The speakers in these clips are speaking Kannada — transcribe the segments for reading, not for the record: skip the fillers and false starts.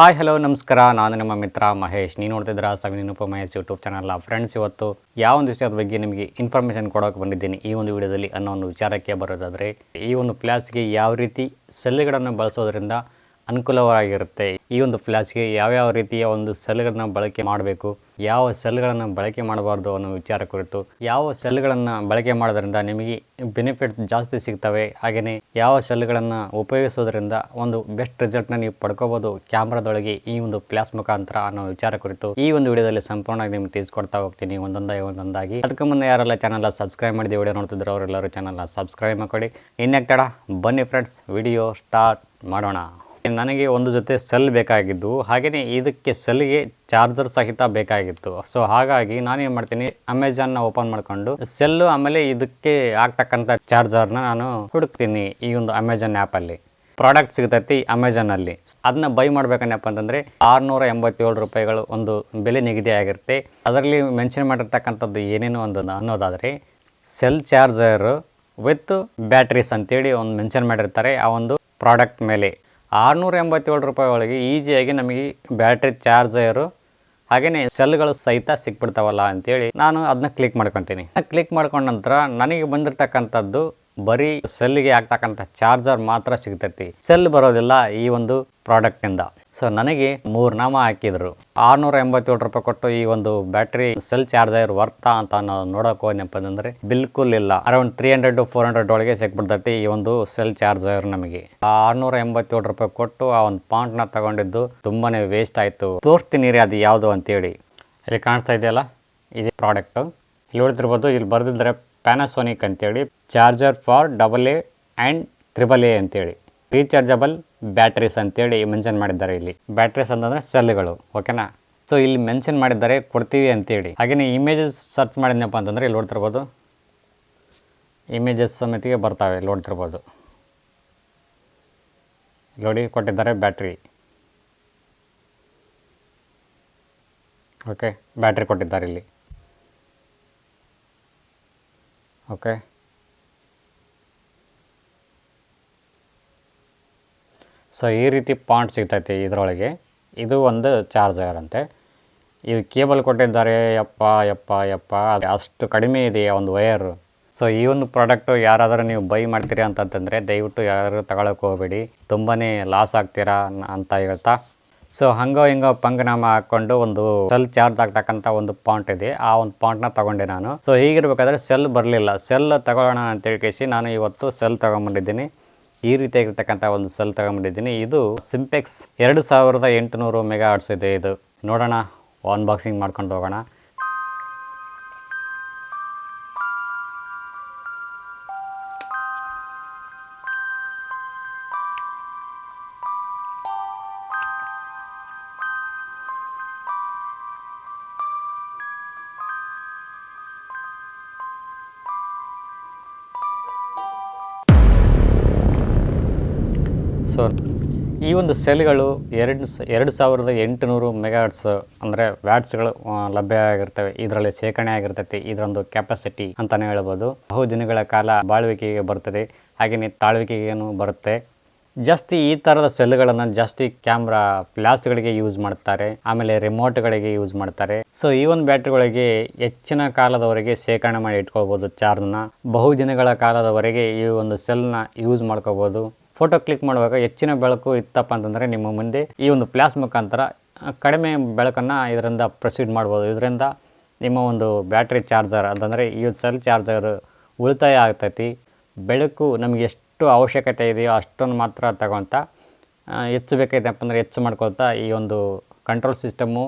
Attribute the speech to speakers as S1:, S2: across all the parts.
S1: ಹಾಯ್ ಹಲೋ ನಮಸ್ಕಾರ. ನಾನು ನಿಮ್ಮ ಮಿತ್ರ ಮಹೇಶ್. ನೀವು ನೋಡ್ತಿದ್ದೀರಾ ಸವಿನಿನುಪ ಮಹೇಶ್ ಯೂಟ್ಯೂಬ್ ಚಾನಲ್. ಫ್ರೆಂಡ್ಸ್, ಇವತ್ತು ಯಾವ ಒಂದು ವಿಷಯದ ಬಗ್ಗೆ ನಿಮಗೆ ಇನ್ಫಾರ್ಮೇಷನ್ ಕೊಡೋಕೆ ಬಂದಿದ್ದೀನಿ ಈ ಒಂದು ವಿಡಿಯೋದಲ್ಲಿ ಅನ್ನೋ ಒಂದು ವಿಚಾರಕ್ಕೆ ಬರೋದಾದರೆ, ಈ ಒಂದು ಫ್ಲಾಸ್ಗೆ ಯಾವ ರೀತಿ ಸೆಲ್ಗಳನ್ನು ಬಳಸೋದ್ರಿಂದ ಅನುಕೂಲವಾಗಿರುತ್ತೆ, ಈ ಒಂದು ಫ್ಲಾಸ್ಗೆ ಯಾವ್ಯಾವ ರೀತಿಯ ಒಂದು ಸೆಲ್ಗಳನ್ನು ಬಳಕೆ ಮಾಡಬೇಕು, ಯಾವ ಸೆಲ್ಗಳನ್ನು ಬಳಕೆ ಮಾಡಬಾರ್ದು ಅನ್ನೋ ವಿಚಾರ ಕುರಿತು, ಯಾವ ಸೆಲ್ಗಳನ್ನು ಬಳಕೆ ಮಾಡೋದ್ರಿಂದ ನಿಮಗೆ ಬೆನಿಫಿಟ್ ಜಾಸ್ತಿ ಸಿಗ್ತವೆ, ಹಾಗೆಯೇ ಯಾವ ಸೆಲ್ಗಳನ್ನು ಉಪಯೋಗಿಸೋದ್ರಿಂದ ಒಂದು ಬೆಸ್ಟ್ ರಿಸಲ್ಟ್ನ ನೀವು ಪಡ್ಕೋಬೋದು ಕ್ಯಾಮ್ರಾದೊಳಗೆ ಈ ಒಂದು ಫ್ಲಾಸ್ ಮುಖಾಂತರ ಅನ್ನೋ ವಿಚಾರ ಕುರಿತು ಈ ಒಂದು ವಿಡಿಯೋದಲ್ಲಿ ಸಂಪೂರ್ಣವಾಗಿ ನಿಮ್ಗೆ ತಿಳಿಸ್ಕೊಡ್ತಾ ಹೋಗ್ತೀನಿ ಒಂದೊಂದಾಗಿ. ಅದಕ್ಕೆ ಮುನ್ನ ಯಾರೆಲ್ಲ ಚಾನಲ್ ಸಬ್ಸ್ಕ್ರೈಬ್ ಮಾಡಿದ ವಿಡಿಯೋ ನೋಡ್ತಿದ್ರು ಅವರೆಲ್ಲರೂ ಚಾನಲ್ ಸಬ್ಸ್ಕ್ರೈಬ್ ಮಾಡ್ಕೊಳ್ಳಿ. ಇನ್ಯಾಕೆ ತಡ, ಬನ್ನಿ ಫ್ರೆಂಡ್ಸ್, ವಿಡಿಯೋ ಸ್ಟಾರ್ಟ್ ಮಾಡೋಣ. ನನಗೆ ಒಂದು ಜೊತೆ ಸೆಲ್ ಬೇಕಾಗಿದ್ದು, ಹಾಗೆಯೇ ಇದಕ್ಕೆ ಸೆಲ್ಗೆ ಚಾರ್ಜರ್ ಸಹಿತ ಬೇಕಾಗಿತ್ತು. ಸೊ ಹಾಗಾಗಿ ನಾನೇನು ಮಾಡ್ತೀನಿ, ಅಮೆಜಾನ್ನ ಓಪನ್ ಮಾಡ್ಕೊಂಡು ಸೆಲ್ಲು ಆಮೇಲೆ ಇದಕ್ಕೆ ಆಗ್ತಕ್ಕಂಥ ಚಾರ್ಜರ್ನ ನಾನು ಹುಡುಕ್ತೀನಿ. ಈ ಒಂದು ಅಮೆಜಾನ್ ಆ್ಯಪಲ್ಲಿ ಪ್ರಾಡಕ್ಟ್ ಸಿಗ್ತೈತಿ ಅಮೆಜಾನಲ್ಲಿ. ಅದನ್ನ ಬೈ ಮಾಡ್ಬೇಕನ್ನಪ್ಪ ಅಂತಂದರೆ 687 ರೂಪಾಯಿಗಳು ಒಂದು ಬೆಲೆ ನಿಗದಿ ಆಗಿರುತ್ತೆ. ಅದರಲ್ಲಿ ಮೆನ್ಷನ್ ಮಾಡಿರ್ತಕ್ಕಂಥದ್ದು ಏನೇನು ಅನ್ನೋದಾದರೆ, ಸೆಲ್ ಚಾರ್ಜರು ವಿತ್ ಬ್ಯಾಟ್ರೀಸ್ ಅಂತೇಳಿ ಒಂದು ಮೆನ್ಷನ್ ಮಾಡಿರ್ತಾರೆ ಆ ಒಂದು ಪ್ರಾಡಕ್ಟ್ ಮೇಲೆ. 687 ರೂಪಾಯಿ ಒಳಗೆ ಈಸಿಯಾಗಿ ನಮಗೆ ಬ್ಯಾಟ್ರಿ ಚಾರ್ಜರು ಹಾಗೆಯೇ ಸೆಲ್ಗಳು ಸಹಿತ ಸಿಕ್ಬಿಡ್ತಾವಲ್ಲ ಅಂತೇಳಿ ನಾನು ಅದನ್ನ ಕ್ಲಿಕ್ ಮಾಡ್ಕೊತೀನಿ. ಕ್ಲಿಕ್ ಮಾಡ್ಕೊಂಡ ನಂತರ ನನಗೆ ಬಂದಿರತಕ್ಕಂಥದ್ದು ಬರೀ ಸೆಲ್ಗೆ ಆಗ್ತಕ್ಕಂಥ ಚಾರ್ಜರ್ ಮಾತ್ರ ಸಿಗ್ತೈತಿ, ಸೆಲ್ ಬರೋದಿಲ್ಲ ಈ ಒಂದು ಪ್ರಾಡಕ್ಟ್ನಿಂದ. ಸೊ ನನಗೆ 3 ನಾಮ ಹಾಕಿದ್ರು. 687 ರೂಪಾಯಿ ಕೊಟ್ಟು ಈ ಒಂದು ಬ್ಯಾಟ್ರಿ ಸೆಲ್ ಚಾರ್ಜರ್ ವರ್ತಾ ಅಂತ ನಾವು ನೋಡೋಕೆ ಹೋದ್ನಪ್ಪ ಅಂತಂದರೆ ಬಿಲ್ಕುಲ್ ಇಲ್ಲ. ಅರೌಂಡ್ 300 to 400 ಒಳಗೆ ಸಿಕ್ಬಿಡ್ತೈತಿ ಈ ಒಂದು ಸೆಲ್ ಚಾರ್ಜರ್ ನಮಗೆ. 687 ರೂಪಾಯಿ ಕೊಟ್ಟು ಆ ಒಂದು ಪಾಯಿಂಟ್ನ ತಗೊಂಡಿದ್ದು ತುಂಬಾನೇ ವೇಸ್ಟ್ ಆಯಿತು. ತೋರಿಸ್ತೀನಿ ರೀ ಅದು ಯಾವುದು ಅಂತೇಳಿ. ಇಲ್ಲಿ ಕಾಣಿಸ್ತಾ ಇದೆಯಲ್ಲ, ಇದೇ ಪ್ರಾಡಕ್ಟು. ಇಲ್ಲಿ ನೋಡ್ತಿರ್ಬೋದು, ಇಲ್ಲಿ ಬರೆದಿದ್ದಾರೆ ಪ್ಯಾನಾಸೋನಿಕ್ ಅಂತೇಳಿ, charger for AA and AAA ಅಂತೇಳಿ, ರೀಚಾರ್ಜಬಲ್ ಬ್ಯಾಟ್ರೀಸ್ ಅಂತೇಳಿ ಮೆನ್ಷನ್ ಮಾಡಿದ್ದಾರೆ. ಇಲ್ಲಿ ಬ್ಯಾಟ್ರೀಸ್ ಅಂತಂದರೆ ಸೆಲ್ಗಳು, ಓಕೆನಾ. ಸೊ ಇಲ್ಲಿ ಮೆನ್ಷನ್ ಮಾಡಿದ್ದಾರೆ ಕೊಡ್ತೀವಿ ಅಂತೇಳಿ. ಹಾಗೆಯೇ ಇಮೇಜಸ್ ಸರ್ಚ್ ಮಾಡಿದ್ನಪ್ಪ ಅಂತಂದರೆ ಇಲ್ಲಿ ನೋಡ್ತಿರ್ಬೋದು, ಇಮೇಜಸ್ ಸಮೇತಿಗೆ ಬರ್ತಾವೆ. ಇಲ್ಲಿ ನೋಡ್ತಿರ್ಬೋದು, ನೋಡಿ ಕೊಟ್ಟಿದ್ದಾರೆ ಬ್ಯಾಟ್ರಿ. ಓಕೆ, ಬ್ಯಾಟ್ರಿ ಕೊಟ್ಟಿದ್ದಾರೆ ಇಲ್ಲಿ. ಓಕೆ, ಸೊ ಈ ರೀತಿ ಪಾಯಿಂಟ್ ಸಿಗ್ತೈತೆ ಇದರೊಳಗೆ. ಇದು ಒಂದು ಚಾರ್ಜರ್ ಅಂತೆ. ಇದು ಕೇಬಲ್ ಕೊಟ್ಟಿದ್ದಾರೆ. ಯಪ್ಪ ಅಷ್ಟು ಕಡಿಮೆ ಇದೆ ಒಂದು ವಯರು. ಸೊ ಈ ಒಂದು ಪ್ರಾಡಕ್ಟು ಯಾರಾದರೂ ನೀವು ಬೈ ಮಾಡ್ತೀರಾ ಅಂತಂತಂದರೆ ದಯವಿಟ್ಟು ಯಾರು ತಗೊಳಕ್ಕೆ ಹೋಗಬೇಡಿ, ತುಂಬಾ ಲಾಸ್ ಆಗ್ತೀರಾ ಅಂತ ಹೇಳ್ತಾ. ಸೊ ಹಂಗೋ ಹಿಂಗೋ ಪಂಗನಾಮ ಹಾಕ್ಕೊಂಡು ಒಂದು ಸೆಲ್ ಚಾರ್ಜ್ ಆಗ್ತಕ್ಕಂಥ ಒಂದು ಪಾಯಿಂಟ್ ಇದೆ, ಆ ಒಂದು ಪಾಯಿಂಟ್ನ ತೊಗೊಂಡೆ ನಾನು. ಸೊ ಹೀಗಿರ್ಬೇಕಾದ್ರೆ ಸೆಲ್ ಬರಲಿಲ್ಲ. ಸೆಲ್ ತಗೊಳ್ಳೋಣ ಅಂತೇಳಿ ಕೇಸಿ ನಾನು ಇವತ್ತು ಸೆಲ್ ತೊಗೊಂಬಂದಿದ್ದೀನಿ. ಈ ರೀತಿಯಾಗಿರ್ತಕ್ಕಂಥ ಒಂದು ಸೆಲ್ ತೊಗೊಂಬಂದಿದ್ದೀನಿ. ಇದು ಸಿಂಪೆಕ್ಸ್ 2800 ಮೆಗಾಹರ್ಟ್ಸ್ ಇದೆ. ಇದು ನೋಡೋಣ, ಅನ್ಬಾಕ್ಸಿಂಗ್ ಮಾಡ್ಕೊಂಡು ಹೋಗೋಣ. ಸೊ ಈ ಒಂದು ಸೆಲ್ಗಳು 2800 ಮೆಗಾಹರ್ಟ್ಸ್ ಅಂದರೆ ವ್ಯಾಟ್ಸ್ಗಳು ಲಭ್ಯ ಆಗಿರ್ತವೆ. ಇದರಲ್ಲಿ ಶೇಖರಣೆ ಆಗಿರ್ತೈತಿ. ಇದರೊಂದು ಕೆಪಾಸಿಟಿ ಅಂತಲೇ ಹೇಳ್ಬೋದು. ಬಹು ದಿನಗಳ ಕಾಲ ಬಾಳ್ವಿಕೆಗೆ ಬರ್ತದೆ, ಹಾಗೆಯೇ ತಾಳ್ವಿಕೆಗೇನು ಬರುತ್ತೆ. ಜಾಸ್ತಿ ಈ ಥರದ ಸೆಲ್ಗಳನ್ನು ಜಾಸ್ತಿ ಕ್ಯಾಮ್ರಾ ಫ್ಲಾಸ್ಗಳಿಗೆ ಯೂಸ್ ಮಾಡ್ತಾರೆ, ಆಮೇಲೆ ರಿಮೋಟ್ಗಳಿಗೆ ಯೂಸ್ ಮಾಡ್ತಾರೆ. ಸೊ ಈ ಒಂದು ಬ್ಯಾಟ್ರಿಗಳಿಗೆ ಹೆಚ್ಚಿನ ಕಾಲದವರೆಗೆ ಶೇಖರಣೆ ಮಾಡಿ ಇಟ್ಕೊಳ್ಬೋದು ಚಾರ್ಜ್ನ. ಬಹು ದಿನಗಳ ಕಾಲದವರೆಗೆ ಈ ಒಂದು ಸೆಲ್ನ ಯೂಸ್ ಮಾಡ್ಕೋಬೋದು. ಫೋಟೋ ಕ್ಲಿಕ್ ಮಾಡುವಾಗ ಹೆಚ್ಚಿನ ಬೆಳಕು ಇತ್ತಪ್ಪ ಅಂತಂದರೆ ನಿಮ್ಮ ಮುಂದೆ ಈ ಒಂದು ಫ್ಲಾಸ್ ಮುಖಾಂತರ ಕಡಿಮೆ ಬೆಳಕನ್ನು ಇದರಿಂದ ಪ್ರೊಸೀಡ್ ಮಾಡ್ಬೋದು. ಇದರಿಂದ ನಿಮ್ಮ ಒಂದು ಬ್ಯಾಟ್ರಿ ಚಾರ್ಜರ್ ಅಂತಂದರೆ ಈ ಸೆಲ್ ಚಾರ್ಜರ್ ಉಳಿತಾಯ ಆಗ್ತೈತಿ. ಬೆಳಕು ನಮಗೆ ಎಷ್ಟು ಅವಶ್ಯಕತೆ ಇದೆಯೋ ಅಷ್ಟನ್ನು ಮಾತ್ರ ತಗೊಳ್ತಾ, ಹೆಚ್ಚು ಬೇಕೈತಪ್ಪ ಅಂದರೆ ಹೆಚ್ಚು ಮಾಡ್ಕೊಳ್ತಾ ಈ ಒಂದು ಕಂಟ್ರೋಲ್ ಸಿಸ್ಟಮ್ಮು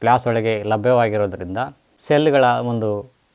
S1: ಫ್ಲಾಸ್ ಒಳಗೆ ಲಭ್ಯವಾಗಿರೋದ್ರಿಂದ ಸೆಲ್ಗಳ ಒಂದು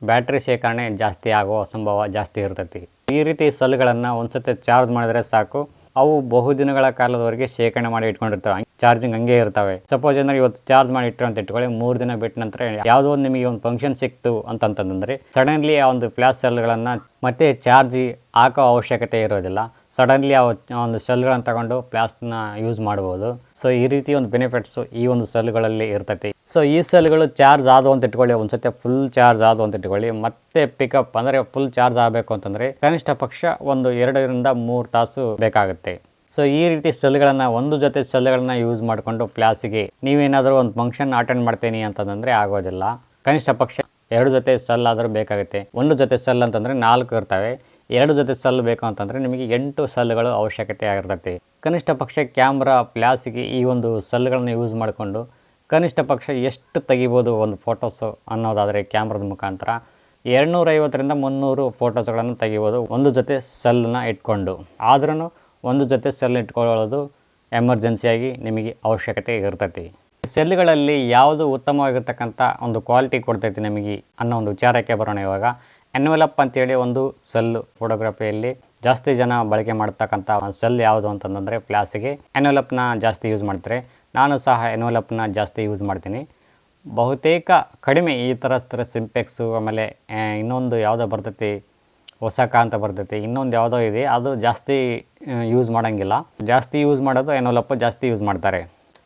S1: ಬ್ಯಾಟ್ರಿ ಶೇಖರಣೆ ಜಾಸ್ತಿ ಆಗೋ ಸಂಭವ ಜಾಸ್ತಿ ಇರ್ತೈತಿ. ಈ ರೀತಿ ಸೆಲ್ಗಳನ್ನು ಒಂದು ಸತಿ ಚಾರ್ಜ್ ಮಾಡಿದ್ರೆ ಸಾಕು, ಅವು ಬಹುದಿನಗಳ ಕಾಲದವರೆಗೆ ಶೇಖರಣೆ ಮಾಡಿ ಇಟ್ಕೊಂಡಿರ್ತವೆ. ಚಾರ್ಜಿಂಗ್ ಹಂಗೆ ಇರ್ತವೆ. ಸಪೋಸ್ ಏನಾದ್ರು ಇವತ್ತು ಚಾರ್ಜ್ ಮಾಡಿ ಇಟ್ಟರು ಅಂತ ಇಟ್ಕೊಳ್ಳಿ, 3 ದಿನ ಬಿಟ್ಟ ನಂತರ ಯಾವುದೋ ಒಂದು ನಿಮಗೆ ಒಂದು ಫಂಕ್ಷನ್ ಸಿಕ್ತು ಅಂತಂತಂದರೆ ಸಡನ್ಲಿ ಆ ಒಂದು ಫ್ಲಾಸ್ ಸೆಲ್ಗಳನ್ನು ಮತ್ತೆ ಚಾರ್ಜ್ ಹಾಕೋ ಅವಶ್ಯಕತೆ ಇರೋದಿಲ್ಲ. ಸಡನ್ಲಿ ಆ ಒಂದು ಸೆಲ್ಗಳನ್ನು ತಗೊಂಡು ಫ್ಲಾಸ್ನ ಯೂಸ್ ಮಾಡ್ಬೋದು. ಸೊ ಈ ರೀತಿ ಒಂದು ಬೆನಿಫಿಟ್ಸು ಈ ಒಂದು ಸೆಲ್ಗಳಲ್ಲಿ ಇರ್ತೈತಿ. ಸೊ ಈ ಸೆಲ್ಗಳು ಚಾರ್ಜ್ ಆದವು ಅಂತ ಇಟ್ಕೊಳ್ಳಿ, ಒಂದು ಸತಿ ಫುಲ್ ಚಾರ್ಜ್ ಆದವು ಅಂತ ಇಟ್ಕೊಳ್ಳಿ, ಮತ್ತೆ ಪಿಕಪ್ ಅಂದರೆ ಫುಲ್ ಚಾರ್ಜ್ ಆಗಬೇಕು ಅಂತಂದರೆ ಕನಿಷ್ಠ ಪಕ್ಷ ಒಂದು 2 ರಿಂದ 3 ತಾಸು ಬೇಕಾಗುತ್ತೆ. ಸೊ ಈ ರೀತಿ ಸೆಲ್ಗಳನ್ನು ಒಂದು ಜೊತೆ ಸೆಲ್ಗಳನ್ನ ಯೂಸ್ ಮಾಡಿಕೊಂಡು ಪ್ಲಾಸಿಗೆ ನೀವೇನಾದರೂ ಒಂದು ಫಂಕ್ಷನ್ ಅಟೆಂಡ್ ಮಾಡ್ತೀನಿ ಅಂತಂದರೆ ಆಗೋದಿಲ್ಲ. ಕನಿಷ್ಠ ಪಕ್ಷ 2 ಜೊತೆ ಸೆಲ್ ಆದರೂ ಬೇಕಾಗುತ್ತೆ. ಒಂದು ಜೊತೆ ಸೆಲ್ ಅಂತಂದರೆ 4 ಇರ್ತವೆ. 2 ಜೊತೆ ಸೆಲ್ ಬೇಕು ಅಂತಂದರೆ ನಿಮಗೆ 8 ಸೆಲ್ಗಳು ಅವಶ್ಯಕತೆ ಆಗಿರ್ತೈತಿ. ಕನಿಷ್ಠ ಪಕ್ಷ ಕ್ಯಾಮ್ರಾ ಪ್ಲಾಸಿಗೆ ಈ ಒಂದು ಸೆಲ್ಗಳನ್ನು ಯೂಸ್ ಮಾಡಿಕೊಂಡು ಕನಿಷ್ಠ ಪಕ್ಷ ಎಷ್ಟು ತೆಗಿಬೋದು ಒಂದು ಫೋಟೋಸು ಅನ್ನೋದಾದರೆ ಕ್ಯಾಮ್ರಾದ ಮುಖಾಂತರ 250ರಿಂದ 300 ಫೋಟೋಸ್ಗಳನ್ನು ತೆಗಿಬೋದು ಒಂದು ಜೊತೆ ಸೆಲ್ಲನ್ನ ಇಟ್ಕೊಂಡು. ಆದ್ರೂ ಒಂದು ಜೊತೆ ಸೆಲ್ ಇಟ್ಕೊಳ್ಳೋದು ಎಮರ್ಜೆನ್ಸಿಯಾಗಿ ನಿಮಗೆ ಅವಶ್ಯಕತೆ ಇರ್ತೈತಿ. ಸೆಲ್ಗಳಲ್ಲಿ ಯಾವುದು ಉತ್ತಮವಾಗಿರ್ತಕ್ಕಂಥ ಒಂದು ಕ್ವಾಲಿಟಿ ಕೊಡ್ತೈತಿ ನಮಗೆ ಅನ್ನೋ ಒಂದು ವಿಚಾರಕ್ಕೆ ಬರೋಣ. ಇವಾಗ ಎನ್ವೆಲಪ್ ಅಂತೇಳಿ ಒಂದು ಸೆಲ್ ಫೋಟೋಗ್ರಫಿಯಲ್ಲಿ ಜಾಸ್ತಿ ಜನ ಬಳಕೆ ಮಾಡ್ತಕ್ಕಂಥ ಸೆಲ್ ಯಾವುದು ಅಂತಂದರೆ ಪ್ಲಾಸಿಗೆ ಎನ್ವೆಲಪ್ನ ಜಾಸ್ತಿ ಯೂಸ್ ಮಾಡ್ತಾರೆ. ನಾನು ಸಹ ಎನ್ವೆಲಪ್ನ ಜಾಸ್ತಿ ಯೂಸ್ ಮಾಡ್ತೀನಿ. ಬಹುತೇಕ ಕಡಿಮೆ ಈ ಥರ ಸಿಂಪೆಕ್ಸು, ಆಮೇಲೆ ಇನ್ನೊಂದು ಯಾವುದೋ ಬರ್ತೈತಿ ಹೊಸಕ ಅಂತ ಬರ್ತೈತಿ, ಇನ್ನೊಂದು ಯಾವುದೋ ಇದೆ, ಅದು ಜಾಸ್ತಿ ಯೂಸ್ ಮಾಡೋಂಗಿಲ್ಲ. ಜಾಸ್ತಿ ಯೂಸ್ ಮಾಡೋದು ಎನ್ವೆಲಪ್ ಜಾಸ್ತಿ ಯೂಸ್ ಮಾಡ್ತಾರೆ.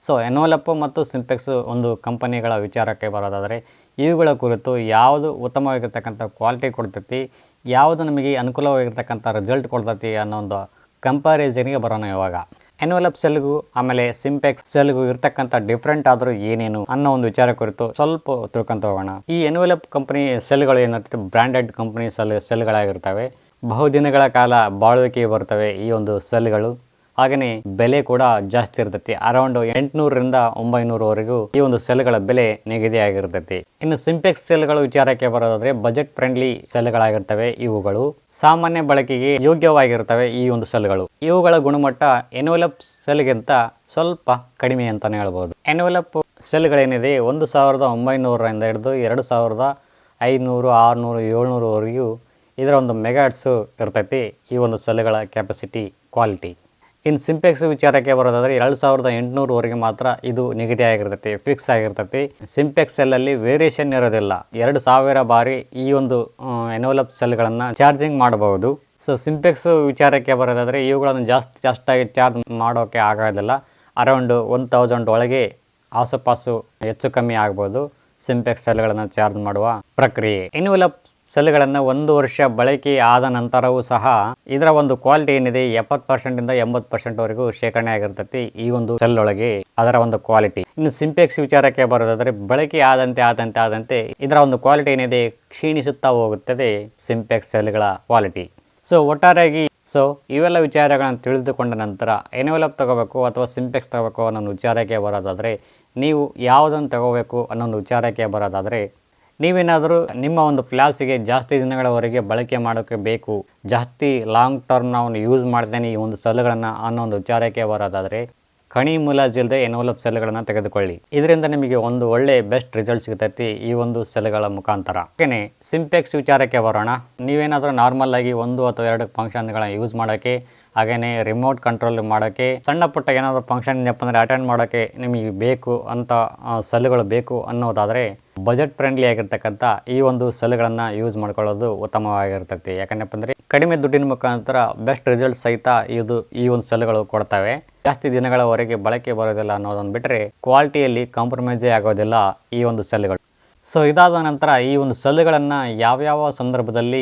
S1: ಸೊ ಎನ್ವೆಲಪ್ ಮತ್ತು ಸಿಂಪೆಕ್ಸು ಒಂದು ಕಂಪನಿಗಳ ವಿಚಾರಕ್ಕೆ ಬರೋದಾದರೆ ಇವುಗಳ ಕುರಿತು ಯಾವುದು ಉತ್ತಮವಾಗಿರ್ತಕ್ಕಂಥ ಕ್ವಾಲಿಟಿ ಕೊಡ್ತೈತಿ, ಯಾವುದು ನಮಗೆ ಅನುಕೂಲವಾಗಿರ್ತಕ್ಕಂಥ ರಿಸಲ್ಟ್ ಕೊಡ್ತೈತಿ ಅನ್ನೋ ಒಂದು ಕಂಪ್ಯಾರಿಸನ್ಗೆ ಬರೋಣ. ಇವಾಗ ಎನ್ವೆಲಪ್ ಸೆಲ್ಗೂ ಆಮೇಲೆ ಸಿಂಪೆಕ್ಸ್ ಸೆಲ್ಗೂ ಇರ್ತಕ್ಕಂಥ ಡಿಫ್ರೆಂಟ್ ಆದರೂ ಏನೇನು ಅನ್ನೋ ಒಂದು ವಿಚಾರ ಕುರಿತು ಸ್ವಲ್ಪ ತಿಳ್ಕೊಂತ ಹೋಗೋಣ. ಈ ಎನ್ವೆಲಪ್ ಕಂಪನಿ ಸೆಲ್ಗಳು ಏನಿರ್ತದೆ ಬ್ರ್ಯಾಂಡೆಡ್ ಕಂಪನಿ ಸೆಲ್ಗಳಾಗಿರ್ತವೆ. ಬಹುದಿನಗಳ ಕಾಲ ಬಾಳುವಿಕೆ ಬರ್ತವೆ ಈ ಒಂದು ಸೆಲ್ಗಳು. ಹಾಗೆಯೇ ಬೆಲೆ ಕೂಡ ಜಾಸ್ತಿ ಇರ್ತೈತಿ. ಅರೌಂಡ್ 800ರಿಂದ 900ವರೆಗೂ ಈ ಒಂದು ಸೆಲ್ಗಳ ಬೆಲೆ ನಿಗದಿಯಾಗಿರ್ತೈತಿ. ಇನ್ನು ಸಿಂಪೆಕ್ಸ್ ಸೆಲ್ಗಳು ವಿಚಾರಕ್ಕೆ ಬರೋದಾದ್ರೆ ಬಜೆಟ್ ಫ್ರೆಂಡ್ಲಿ ಸೆಲ್ಗಳಾಗಿರ್ತವೆ. ಇವುಗಳು ಸಾಮಾನ್ಯ ಬಳಕೆಗೆ ಯೋಗ್ಯವಾಗಿರ್ತವೆ. ಈ ಒಂದು ಸೆಲ್ಗಳು ಇವುಗಳ ಗುಣಮಟ್ಟ ಎನ್ವೆಲಪ್ ಸೆಲ್ಗಿಂತ ಸ್ವಲ್ಪ ಕಡಿಮೆ ಅಂತಾನೆ ಹೇಳ್ಬೋದು. ಎನ್ವೆಲಪ್ ಸೆಲ್ಗಳೇನಿದೆ 1900ರಿಂದ ಹಿಡಿದು 2500, 600, 700ವರೆಗೂ ಇದರ ಒಂದು ಮೆಗಾಟ್ಸು ಇರ್ತೈತಿ ಈ ಒಂದು ಸೆಲ್ಗಳ ಕೆಪಾಸಿಟಿ ಕ್ವಾಲಿಟಿ. ಇನ್ನು ಸಿಂಪೆಕ್ಸ್ ವಿಚಾರಕ್ಕೆ ಬರೋದಾದರೆ 2800ವರೆಗೆ ಮಾತ್ರ ಇದು ನಿಗದಿ ಆಗಿರ್ತೈತಿ, ಫಿಕ್ಸ್ ಆಗಿರ್ತೈತಿ. ಸಿಂಪೆಕ್ಸ್ ಸೆಲ್ಲಲ್ಲಿ ವೇರಿಯೇಷನ್ ಇರೋದಿಲ್ಲ. 2000 ಬಾರಿ ಈ ಒಂದು ಎನ್ವೆಲಪ್ ಸೆಲ್ಗಳನ್ನು ಚಾರ್ಜಿಂಗ್ ಮಾಡಬಹುದು. ಸೊ ಸಿಂಪೆಕ್ಸ್ ವಿಚಾರಕ್ಕೆ ಬರೋದಾದರೆ ಇವುಗಳನ್ನು ಜಾಸ್ತಿಯಾಗಿ ಚಾರ್ಜ್ ಮಾಡೋಕ್ಕೆ ಆಗೋದಿಲ್ಲ. ಅರೌಂಡ್ 1000 ಒಳಗೆ ಆಸುಪಾಸು ಹೆಚ್ಚು ಕಮ್ಮಿ ಆಗ್ಬೋದು ಸಿಂಪೆಕ್ಸ್ ಸೆಲ್ಗಳನ್ನು ಚಾರ್ಜ್ ಮಾಡುವ ಪ್ರಕ್ರಿಯೆ. ಎನ್ವೆಲಪ್ ಸೆಲ್ಗಳನ್ನು 1 ವರ್ಷ ಬಳಕೆ ಆದ ನಂತರವೂ ಸಹ ಇದರ ಒಂದು ಕ್ವಾಲಿಟಿ ಏನಿದೆ 70%ರಿಂದ 80%ವರೆಗೂ ಶೇಖರಣೆ ಆಗಿರ್ತೈತಿ ಈ ಒಂದು ಸೆಲ್ ಒಳಗೆ ಅದರ ಒಂದು ಕ್ವಾಲಿಟಿ. ಇನ್ನು ಸಿಂಪೆಕ್ಸ್ ವಿಚಾರಕ್ಕೆ ಬರೋದಾದರೆ ಬಳಕೆ ಆದಂತೆ ಇದರ ಒಂದು ಕ್ವಾಲಿಟಿ ಏನಿದೆ ಕ್ಷೀಣಿಸುತ್ತಾ ಹೋಗುತ್ತದೆ ಸಿಂಪೆಕ್ಸ್ ಸೆಲ್ಗಳ ಕ್ವಾಲಿಟಿ. ಸೊ ಒಟ್ಟಾರೆಯಾಗಿ ಇವೆಲ್ಲ ವಿಚಾರಗಳನ್ನು ತಿಳಿದುಕೊಂಡ ನಂತರ ಎನ್ವೆಲಪ್ ತಗೋಬೇಕು ಅಥವಾ ಸಿಂಪೆಕ್ಸ್ ತಗೋಬೇಕು ಅನ್ನೋ ವಿಚಾರಕ್ಕೆ ಬರೋದಾದರೆ ನೀವು ಯಾವುದನ್ನು ತಗೋಬೇಕು ಅನ್ನೋ ವಿಚಾರಕ್ಕೆ ಬರೋದಾದರೆ ನೀವೇನಾದರೂ ನಿಮ್ಮ ಒಂದು ಫ್ಲಾಸಿಗೆ ಜಾಸ್ತಿ ದಿನಗಳವರೆಗೆ ಬಳಕೆ ಮಾಡೋಕ್ಕೆ ಬೇಕು, ಜಾಸ್ತಿ ಲಾಂಗ್ ಟರ್ಮ್ ನಾವು ಯೂಸ್ ಮಾಡ್ತೇನೆ ಈ ಒಂದು ಸೆಲ್ಗಳನ್ನು ಅನ್ನೋ ಒಂದು ವಿಚಾರಕ್ಕೆ ಬರೋದಾದರೆ ಕಣಿ ಮುಲಾಜಿಲ್ಲದೆ ಎನ್ವೆಲಪ್ ಸೆಲ್ಗಳನ್ನು ತೆಗೆದುಕೊಳ್ಳಿ. ಇದರಿಂದ ನಿಮಗೆ ಒಂದು ಒಳ್ಳೆ ಬೆಸ್ಟ್ ರಿಸಲ್ಟ್ ಸಿಗ್ತೈತಿ ಈ ಒಂದು ಸೆಲ್ಗಳ ಮುಖಾಂತರ. ಹಾಗೆಯೇ ಸಿಂಪೆಕ್ಸ್ ವಿಚಾರಕ್ಕೆ ಬರೋಣ. ನೀವೇನಾದರೂ ನಾರ್ಮಲ್ ಆಗಿ 1 ಅಥವಾ 2 ಫಂಕ್ಷನ್ಗಳನ್ನ ಯೂಸ್ ಮಾಡೋಕ್ಕೆ, ಹಾಗೆಯೇ ರಿಮೋಟ್ ಕಂಟ್ರೋಲ್ ಮಾಡೋಕ್ಕೆ, ಸಣ್ಣ ಪುಟ್ಟ ಏನಾದರೂ ಫಂಕ್ಷನ್ ಅಂದರೆ ಅಟೆಂಡ್ ಮಾಡೋಕ್ಕೆ ನಿಮಗೆ ಬೇಕು ಅಂತ ಸೆಲ್ಗಳು ಬೇಕು ಅನ್ನೋದಾದರೆ ಬಜೆಟ್ ಫ್ರೆಂಡ್ಲಿ ಆಗಿರ್ತಕ್ಕಂಥ ಈ ಒಂದು ಸೆಲ್ಗಳನ್ನು ಯೂಸ್ ಮಾಡ್ಕೊಳ್ಳೋದು ಉತ್ತಮವಾಗಿರ್ತೈತಿ. ಯಾಕಂದಪ್ಪ ಅಂದರೆ ಕಡಿಮೆ ದುಡ್ಡಿನ ಮುಖಾಂತರ ಬೆಸ್ಟ್ ರಿಸಲ್ಟ್ ಸಹಿತ ಈ ಒಂದು ಸೆಲ್ಗಳು ಕೊಡ್ತವೆ. ಜಾಸ್ತಿ ದಿನಗಳವರೆಗೆ ಬಳಕೆ ಬರೋದಿಲ್ಲ ಅನ್ನೋದನ್ನು ಬಿಟ್ಟರೆ ಕ್ವಾಲಿಟಿಯಲ್ಲಿ ಕಾಂಪ್ರಮೈಸೇ ಆಗೋದಿಲ್ಲ ಈ ಒಂದು ಸೆಲ್ಗಳು. ಸೊ ಇದಾದ ನಂತರ ಈ ಒಂದು ಸೆಲ್ಗಳನ್ನು ಯಾವ್ಯಾವ ಸಂದರ್ಭದಲ್ಲಿ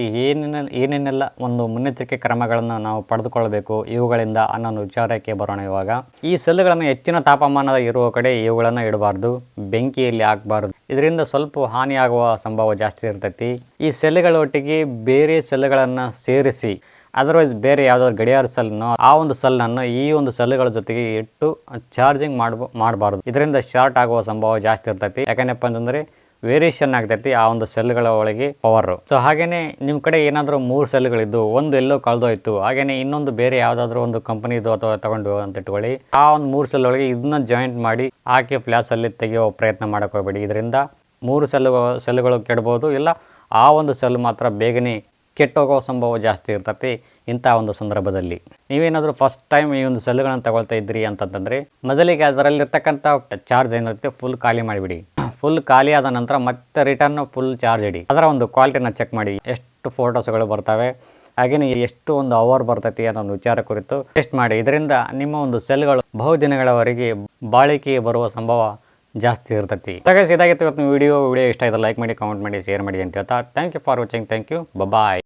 S1: ಏನೇನೆಲ್ಲ ಒಂದು ಮುನ್ನೆಚ್ಚರಿಕೆ ಕ್ರಮಗಳನ್ನು ನಾವು ಪಡೆದುಕೊಳ್ಳಬೇಕು ಇವುಗಳಿಂದ ಅನ್ನೋ ವಿಚಾರಕ್ಕೆ ಬರೋಣ. ಇವಾಗ ಈ ಸೆಲ್ಗಳನ್ನು ಹೆಚ್ಚಿನ ತಾಪಮಾನದ ಇರುವ ಕಡೆ ಇವುಗಳನ್ನು ಇಡಬಾರ್ದು, ಬೆಂಕಿಯಲ್ಲಿ ಹಾಕಬಾರ್ದು. ಇದರಿಂದ ಸ್ವಲ್ಪ ಹಾನಿಯಾಗುವ ಸಂಭವ ಜಾಸ್ತಿ ಇರ್ತೈತಿ. ಈ ಸೆಲ್ಗಳೊಟ್ಟಿಗೆ ಬೇರೆ ಸೆಲ್ಗಳನ್ನು ಸೇರಿಸಿ ಅದರ್ವೈಸ್ ಬೇರೆ ಯಾವುದಾದ್ರು ಗಡಿಯಾರ ಸೆಲ್ನೋ ಆ ಒಂದು ಸೆಲ್ನನ್ನು ಈ ಒಂದು ಸೆಲ್ಗಳ ಜೊತೆಗೆ ಇಟ್ಟು ಚಾರ್ಜಿಂಗ್ ಮಾಡಬಾರ್ದು. ಇದರಿಂದ ಶಾರ್ಟ್ ಆಗುವ ಸಂಭವ ಜಾಸ್ತಿ ಇರ್ತೈತಿ. ಯಾಕಂದಪ್ಪ ಅಂತಂದರೆ ವೇರಿಯೇಷನ್ ಆಗ್ತೈತಿ ಆ ಒಂದು ಸೆಲ್ಗಳ ಒಳಗೆ ಪವರು. ಸೊ ಹಾಗೇನೆ ನಿಮ್ಮ ಕಡೆ ಏನಾದರೂ 3 ಸೆಲ್ಗಳಿದ್ದು ಒಂದು ಎಲ್ಲೋ ಕಳೆದೋಯ್ತು, ಹಾಗೇನೆ ಇನ್ನೊಂದು ಬೇರೆ ಯಾವುದಾದ್ರೂ ಒಂದು ಕಂಪನಿದು ಅಥವಾ ತಗೊಂಡು ಅಂತ ಇಟ್ಕೊಳ್ಳಿ, ಆ ಒಂದು 3 ಸೆಲ್ ಒಳಗೆ ಇದನ್ನ ಜಾಯಿಂಟ್ ಮಾಡಿ ಹಾಕಿ ಫ್ಲಾಶಲ್ಲಿ ತೆಗೆಯೋ ಪ್ರಯತ್ನ ಮಾಡೋಕೆ ಹೋಗಬೇಡಿ. ಇದರಿಂದ 3 ಸೆಲ್ಗಳು ಕೆಡಬಹುದು, ಇಲ್ಲ ಆ ಒಂದು ಸೆಲ್ ಮಾತ್ರ ಬೇಗನೆ ಕೆಟ್ಟೋಗೋ ಸಂಭವ ಜಾಸ್ತಿ ಇರ್ತೈತಿ. ಇಂಥ ಒಂದು ಸಂದರ್ಭದಲ್ಲಿ ನೀವೇನಾದರೂ ಫಸ್ಟ್ ಟೈಮ್ ಈ ಒಂದು ಸೆಲ್ಗಳನ್ನು ತಗೊಳ್ತಾ ಇದ್ರಿ ಅಂತಂದರೆ ಮೊದಲಿಗೆ ಅದರಲ್ಲಿರ್ತಕ್ಕಂಥ ಚಾರ್ಜ್ ಏನಿರುತ್ತೆ ಫುಲ್ ಖಾಲಿ ಮಾಡಿಬಿಡಿ. ಫುಲ್ ಖಾಲಿ ಆದ ನಂತರ ಮತ್ತೆ ರಿಟರ್ನ್ ಫುಲ್ ಚಾರ್ಜ್ ಇಡಿ. ಅದರ ಒಂದು ಕ್ವಾಲಿಟಿನ ಚೆಕ್ ಮಾಡಿ, ಎಷ್ಟು ಫೋಟೋಸ್ಗಳು ಬರ್ತವೆ, ಹಾಗೆಯೇ ಎಷ್ಟು ಒಂದು ಅವರ್ ಬರ್ತೈತಿ ಅನ್ನೋ ಒಂದು ವಿಚಾರ ಕುರಿತು ಟೆಸ್ಟ್ ಮಾಡಿ. ಇದರಿಂದ ನಿಮ್ಮ ಒಂದು ಸೆಲ್ಗಳು ಬಹುದಿನಗಳವರೆಗೆ ಬಾಳಿಕೆ ಬರುವ ಸಂಭವ ಜಾಸ್ತಿ ಇರ್ತೈತಿ. ಇದಾಗಿತ್ತು ಇವತ್ತು ವಿಡಿಯೋ ಇಷ್ಟ ಆಯ್ತು ಲೈಕ್ ಮಾಡಿ, ಕಾಮೆಂಟ್ ಮಾಡಿ, ಶೇರ್ ಮಾಡಿ ಅಂತ ಹೇಳ್ತಾ thank you for watching. Thank you, bye.